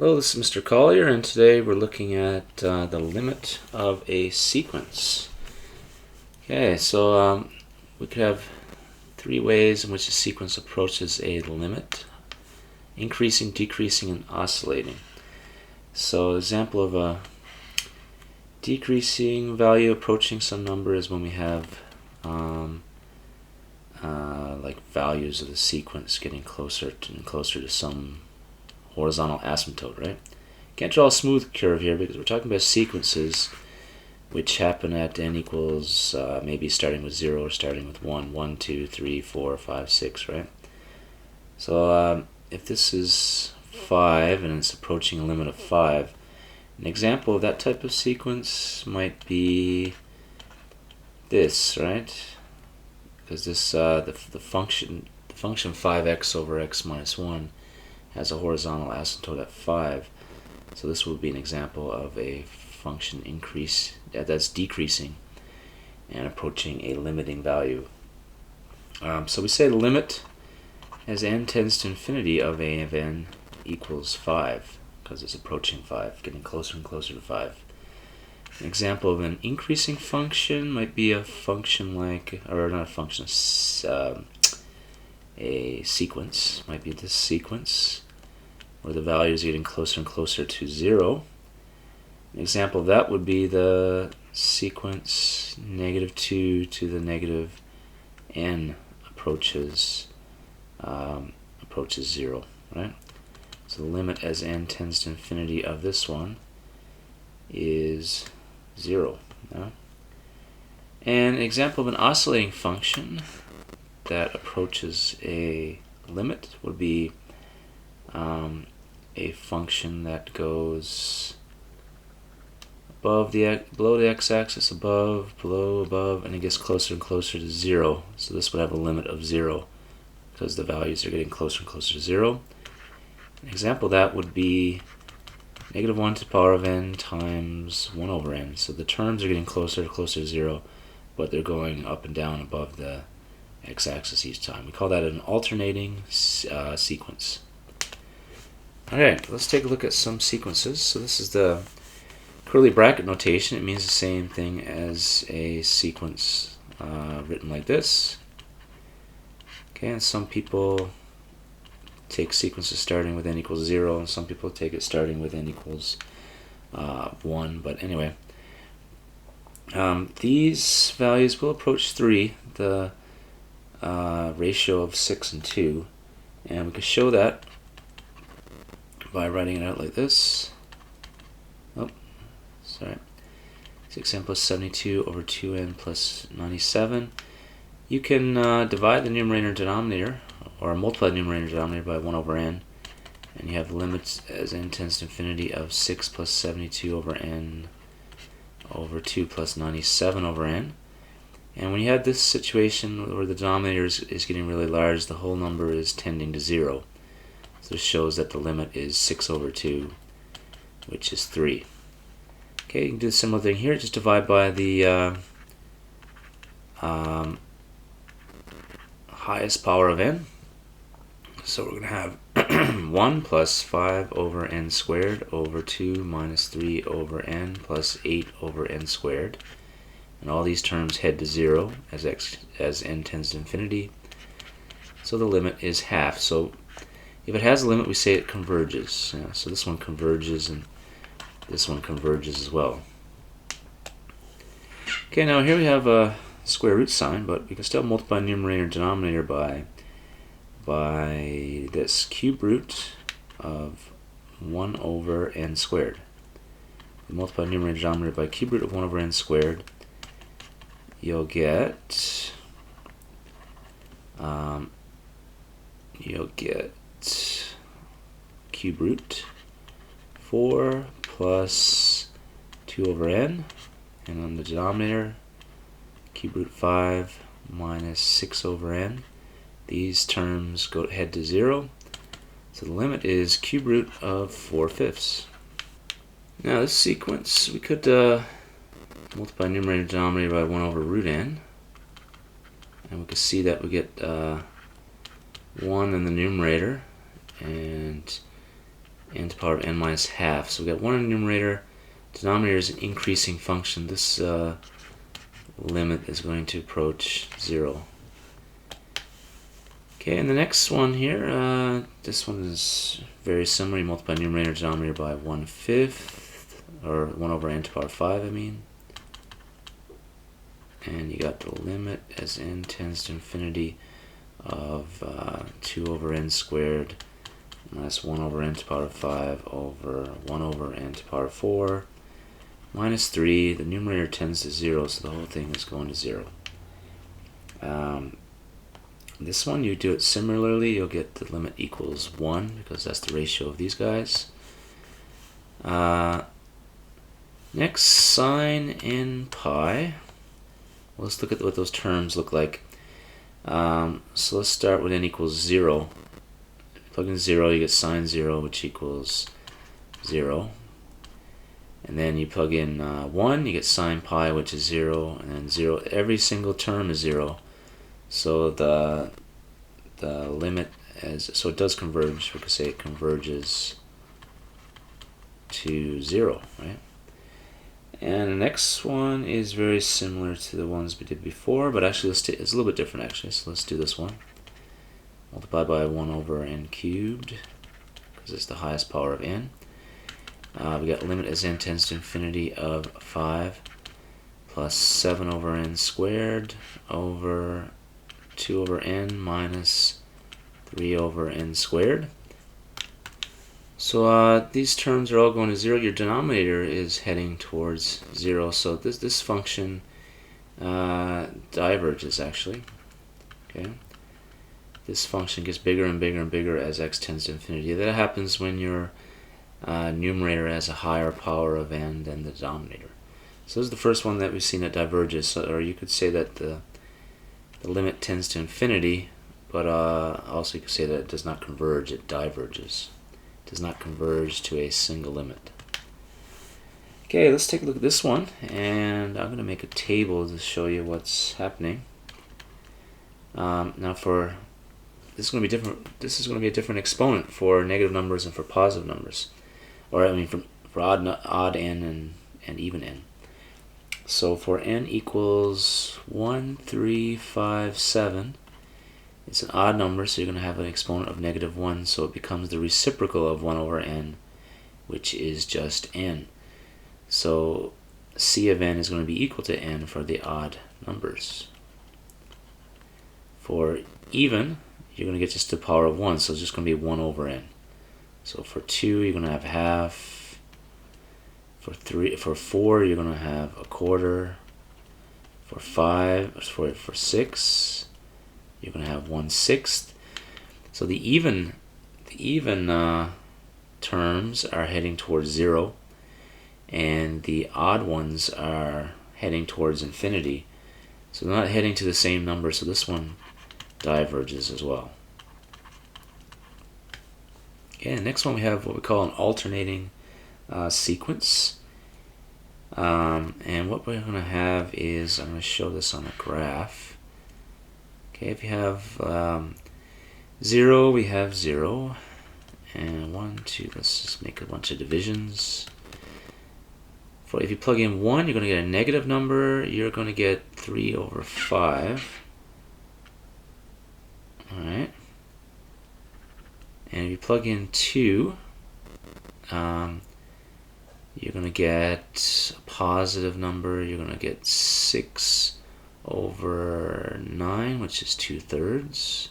Hello, this is Mr. Collier, and today we're looking at the limit of a sequence. Okay, so we could have three ways in which a sequence approaches a limit: increasing, decreasing, and oscillating. So, example of a decreasing value approaching some number is when we have like values of the sequence getting closer and closer to some horizontal asymptote, right? Can't draw a smooth curve here because we're talking about sequences which happen at n equals maybe starting with 0 or starting with 1, 1, 2, 3, 4, 5, 6, right? So if this is 5 and it's approaching a limit of 5, an example of that type of sequence might be this, right? Because this the function 5x over x minus 1 has a horizontal asymptote at 5. So this would be an example of a function increase that's decreasing and approaching a limiting value. So we say the limit as n tends to infinity of a of n equals 5 because it's approaching 5, getting closer and closer to 5. An example of an increasing function might be a function like, or not a function, a sequence, might be this sequence where the values are getting closer and closer to 0. An example of that would be the sequence -2 to the negative n approaches 0, right? So the limit as n tends to infinity of this one is 0. Yeah? And an example of an oscillating function that approaches a limit would be a function that goes below the x-axis, above, below, above, and it gets closer and closer to 0. So this would have a limit of 0 because the values are getting closer and closer to 0. An example of that would be -1 to the power of n times 1 over n. So the terms are getting closer and closer to 0, but they're going up and down above the x-axis each time. We call that an alternating sequence. Alright, let's take a look at some sequences. So this is the curly bracket notation. It means the same thing as a sequence written like this. Okay, and some people take sequences starting with n equals 0, and some people take it starting with n equals 1. But anyway, these values will approach 3, the ratio of 6 and 2, and we can show that by writing it out like this. This example is 72 over 2n plus 97. You can divide the numerator and denominator, or multiply the numerator and denominator by 1 over n, and you have limits as n tends to infinity of 6 plus 72 over n over 2 plus 97 over n. And when you have this situation where the denominator is getting really large, the whole number is tending to 0. So this shows that the limit is 6 over 2, which is 3. Okay, you can do a similar thing here. Just divide by the highest power of n. So we're going to have 1 plus 5 over n squared over 2 minus 3 over n plus 8 over n squared. And all these terms head to 0 as n tends to infinity. So the limit is half. So if it has a limit, we say it converges. Yeah, so this one converges and this one converges as well. Okay, now here we have a square root sign, but we can still multiply numerator and denominator by this cube root of 1 over n squared. We multiply numerator and denominator by cube root of 1 over n squared. You'll get cube root 4 plus 2 over n, and on the denominator cube root 5 minus 6 over n. These terms head to 0, so the limit is cube root of 4/5. Now this sequence, we could multiply numerator and denominator by 1 over root n, and we can see that we get 1 in the numerator and n to the power of n minus half. So we got 1 in the numerator. Denominator is an increasing function. This limit is going to approach 0. Okay, and the next one here, this one is very similar. You multiply numerator and denominator by 1/5, or 1 over n to the power of 5, I mean. And you got the limit as n tends to infinity of 2 over n squared minus 1 over n to the power of 5 over 1 over n to the power of 4 minus 3. The numerator tends to 0, so the whole thing is going to 0. This one, you do it similarly. You'll get the limit equals 1, because that's the ratio of these guys. Next, sine n pi. Well, let's look at what those terms look like. So let's start with n equals 0. Plug in 0, you get sine 0, which equals 0. And then you plug in 1, you get sine pi, which is 0, and then 0. Every single term is 0. So the limit, so it does converge. We could say it converges to 0, right? And the next one is very similar to the ones we did before, but actually it's a little bit different actually. So let's do this one. Multiply by 1 over n cubed, because it's the highest power of n. We got limit as n tends to infinity of 5 plus 7 over n squared over 2 over n minus 3 over n squared. So these terms are all going to 0. Your denominator is heading towards 0. So this function diverges actually. Okay. This function gets bigger and bigger and bigger as x tends to infinity. That happens when your numerator has a higher power of n than the denominator. So this is the first one that we've seen that diverges. So, or you could say that the limit tends to infinity, but also you could say that it does not converge, it diverges. It does not converge to a single limit. Okay, let's take a look at this one, and I'm going to make a table to show you what's happening. Now for this is going to be different. This is going to be a different exponent for negative numbers and for positive numbers, or I mean for odd n and even n. So for n equals 1, 3, 5, 7, it's an odd number, so you're going to have an exponent of negative 1, so it becomes the reciprocal of 1 over n, which is just n. So c of n is going to be equal to n for the odd numbers. For even, you're going to get just the power of 1, so it's just going to be 1 over n. So for 2, you're going to have half. For 4, you're going to have a quarter. For 5, for 6, you're going to have 1/6. So the even terms are heading towards 0, and the odd ones are heading towards infinity. So they're not heading to the same number, so this one diverges as well. Okay, the next one we have what we call an alternating sequence. And what we're going to have is, I'm going to show this on a graph. Okay, if you have 0, we have 0, and 1, 2, let's just make a bunch of divisions. If you plug in 1, you're going to get a negative number, you're going to get 3 over 5. Alright. And if you plug in 2, you're going to get a positive number. You're going to get 6 over 9, which is 2/3.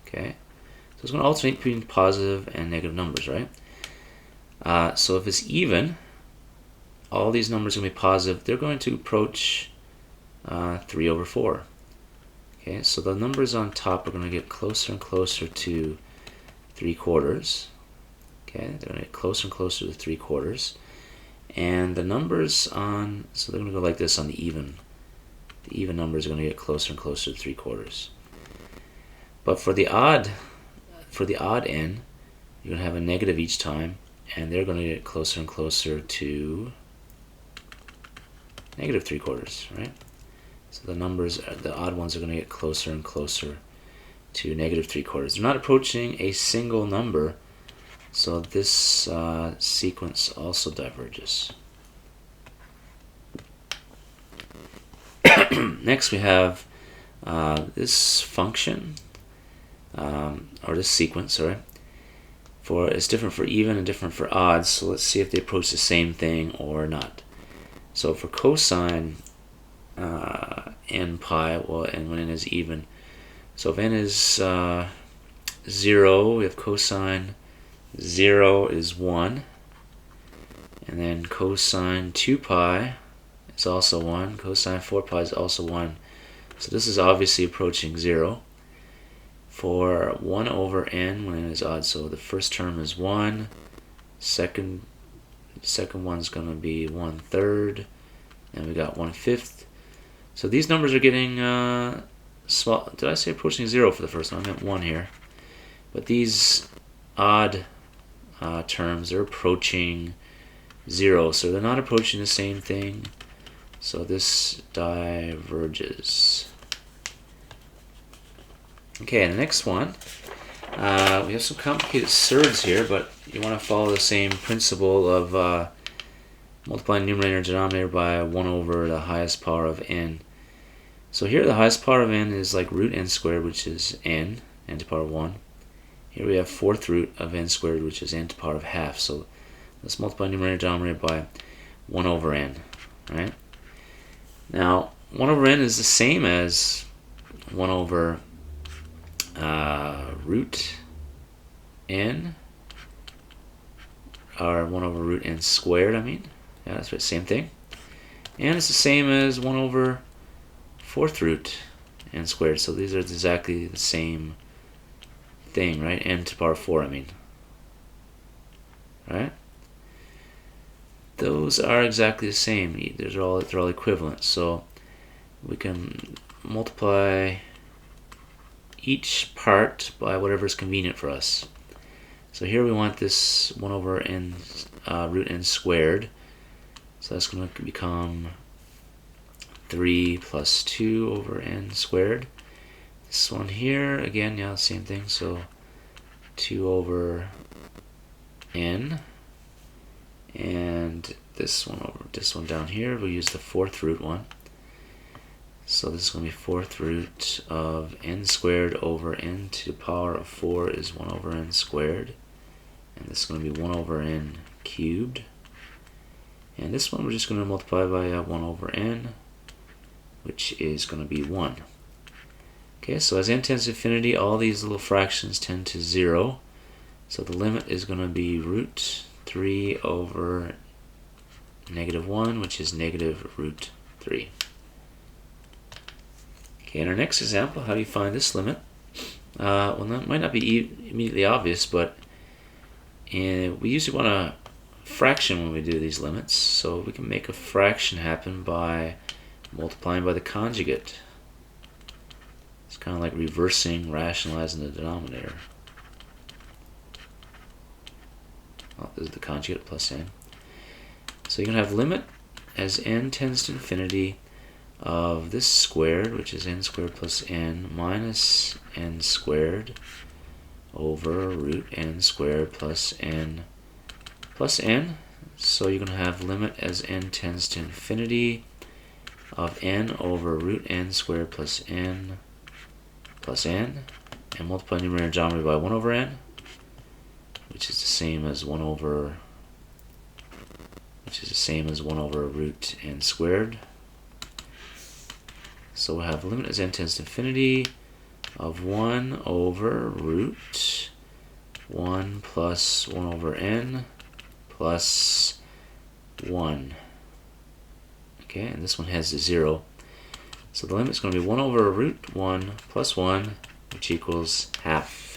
Okay. So it's going to alternate between positive and negative numbers, right? So if it's even, all these numbers are going to be positive. They're going to approach 3 over 4. Okay, so the numbers on top are going to get closer and closer to 3/4. Okay, they're going to get closer and closer to 3/4. And the numbers on, so they're going to go like this on the even. The even numbers are going to get closer and closer to 3/4. But for the odd n, you're going to have a negative each time, and they're going to get closer and closer to negative 3/4, right? So the numbers, the odd ones are going to get closer and closer to negative 3/4. They're not approaching a single number, So this sequence also diverges. Next we have this function, or this sequence, sorry. It's different for even and different for odd, so let's see if they approach the same thing or not. So for cosine n pi, well, and when n is even, so if n is 0, we have cosine 0 is 1, and then cosine 2 pi is also 1, cosine 4 pi is also 1. So this is obviously approaching 0. For 1 over n when n is odd, so the first term is 1, second one's going to be 1/3, and we got 1/5. So these numbers are getting small. Did I say approaching 0 for the first one? I meant 1 here. But these odd terms are approaching 0, so they're not approaching the same thing. So this diverges. Okay, the next one, we have some complicated surds here, but you want to follow the same principle of multiplying numerator and denominator by 1 over the highest power of n. So here the highest power of n is like root n squared, which is n to the power of 1. Here we have 4th root of n squared, which is n to the power of half. So let's multiply numerator and denominator by 1 over n, right? Now, 1 over n is the same as 1 over root n, or 1 over root n squared, I mean. Yeah, that's right, same thing. And it's the same as 1 over 4th root n squared. So these are exactly the same thing, right? N to the power of 4, I mean. Right? Those are exactly the same. They're all equivalent. So we can multiply each part by whatever is convenient for us. So here we want this 1 over n root n squared. So that's going to become 3 plus 2 over n squared. This one here, again, yeah, same thing. So 2 over n. And this one down here, we'll use the 4th root one. So this is going to be 4th root of n squared over n to the power of 4 is 1 over n squared. And this is going to be 1 over n cubed. And this one we're just going to multiply by 1 over n, which is going to be 1. Okay, so as n tends to infinity, all these little fractions tend to 0. So the limit is going to be root 3 over negative 1, which is negative root 3. Okay, in our next example, how do you find this limit? Well, that might not be immediately obvious, but we usually want a fraction when we do these limits. So we can make a fraction happen by multiplying by the conjugate. It's kind of like reversing, rationalizing the denominator. Well, this is the conjugate plus n. So you're going to have limit as n tends to infinity of this squared, which is n squared plus n, minus n squared over root n squared plus n plus n. So you're going to have limit as n tends to infinity of n over root n squared plus n, and multiply numerator and denominator by 1 over n, which is the same as 1 over root n squared. So we'll have limit as n tends to infinity of 1 over root 1 plus 1 over n plus 1. Okay, and this one has the 0. So the limit is going to be 1 over root 1 plus 1, which equals half.